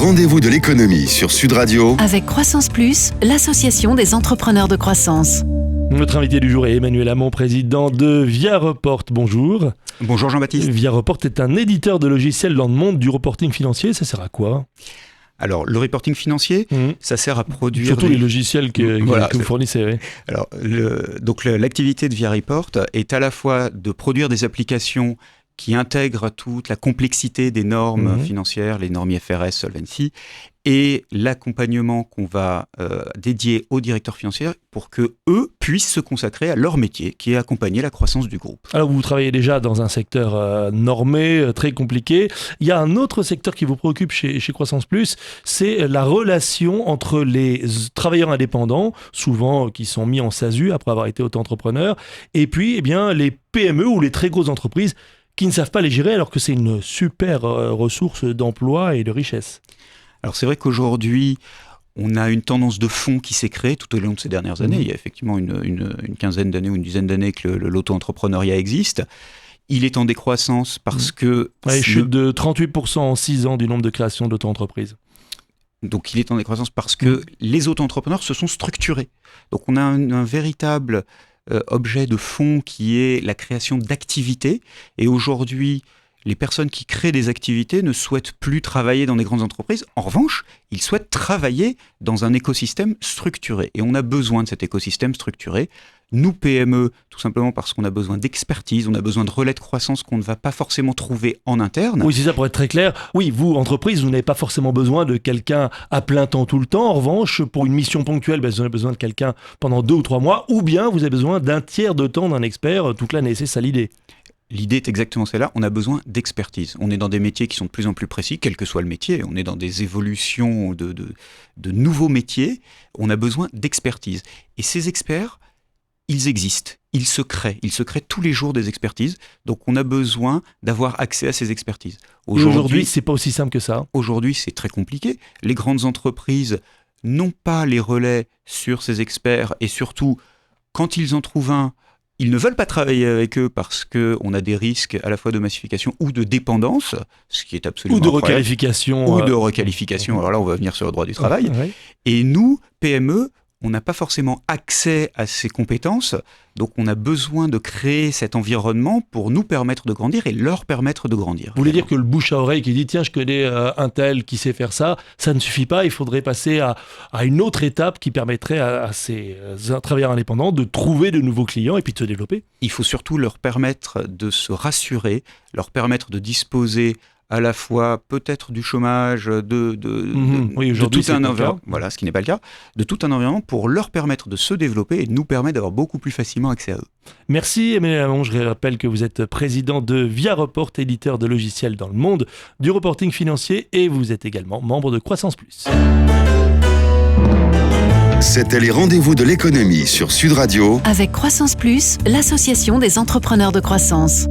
rendez-vous de l'économie sur Sud Radio avec Croissance Plus, l'association des entrepreneurs de croissance. Notre invité du jour est Emmanuel Hamon, président de Viareport. Bonjour. Bonjour Jean-Baptiste. Viareport est un éditeur de logiciels dans le monde du reporting financier. Ça sert à quoi ? Alors, le reporting financier, ça sert à produire... Surtout les logiciels que vous fournissez. Oui. Alors, l'activité de Viareport est à la fois de produire des applications qui intègrent toute la complexité des normes financières, les normes IFRS, Solvency, et l'accompagnement qu'on va dédier aux directeurs financiers pour qu'eux puissent se consacrer à leur métier, qui est accompagner la croissance du groupe. Alors, vous travaillez déjà dans un secteur normé, très compliqué. Il y a un autre secteur qui vous préoccupe chez Croissance Plus, c'est la relation entre les travailleurs indépendants, souvent qui sont mis en SASU après avoir été auto-entrepreneurs, et puis les PME ou les très grosses entreprises qui ne savent pas les gérer alors que c'est une super ressource d'emploi et de richesse. Alors c'est vrai qu'aujourd'hui, on a une tendance de fond qui s'est créée tout au long de ces dernières années. Il y a effectivement une quinzaine d'années ou une dizaine d'années que l'auto-entrepreneuriat existe. Il est en décroissance parce que... chute de 38% en 6 ans du nombre de créations d'auto-entreprises. Donc il est en décroissance parce que les auto-entrepreneurs se sont structurés. Donc on a un véritable... objet de fond qui est la création d'activités. Et aujourd'hui, les personnes qui créent des activités ne souhaitent plus travailler dans des grandes entreprises. En revanche, ils souhaitent travailler dans un écosystème structuré. Et on a besoin de cet écosystème structuré. Nous, PME, tout simplement parce qu'on a besoin d'expertise, on a besoin de relais de croissance qu'on ne va pas forcément trouver en interne. Oui, c'est ça, pour être très clair. Oui, vous, entreprise, vous n'avez pas forcément besoin de quelqu'un à plein temps tout le temps. En revanche, pour une mission ponctuelle, vous avez besoin de quelqu'un pendant 2 ou 3 mois, ou bien vous avez besoin d'un tiers de temps d'un expert toute l'année. C'est ça l'idée. L'idée est exactement celle-là, on a besoin d'expertise. On est dans des métiers qui sont de plus en plus précis, quel que soit le métier. On est dans des évolutions de nouveaux métiers. On a besoin d'expertise. Et ces experts, ils existent, ils se créent tous les jours des expertises. Donc on a besoin d'avoir accès à ces expertises. Aujourd'hui, c'est pas aussi simple que ça. Aujourd'hui, c'est très compliqué. Les grandes entreprises n'ont pas les relais sur ces experts et surtout, quand ils en trouvent un, ils ne veulent pas travailler avec eux parce qu'on a des risques à la fois de massification ou de dépendance, ce qui est absolument incroyable. Ou de requalification. Alors là, on va venir sur le droit du travail. Oui. Et nous, PME, on n'a pas forcément accès à ces compétences, donc on a besoin de créer cet environnement pour nous permettre de grandir et leur permettre de grandir. Vous voulez dire que le bouche à oreille qui dit « tiens, je connais un tel qui sait faire ça », ça ne suffit pas, il faudrait passer à une autre étape qui permettrait à ces travailleurs indépendants de trouver de nouveaux clients et puis de se développer. Il faut surtout leur permettre de se rassurer, leur permettre de disposer à la fois peut-être du chômage, de tout un environnement, voilà, ce qui n'est pas le cas, de tout un environnement pour leur permettre de se développer et de nous permettre d'avoir beaucoup plus facilement accès à eux. Merci Emmanuel Hamon, je rappelle que vous êtes président de Viareport, éditeur de logiciels dans le monde du reporting financier et vous êtes également membre de Croissance Plus. C'était les rendez-vous de l'économie sur Sud Radio avec Croissance Plus, l'association des entrepreneurs de croissance.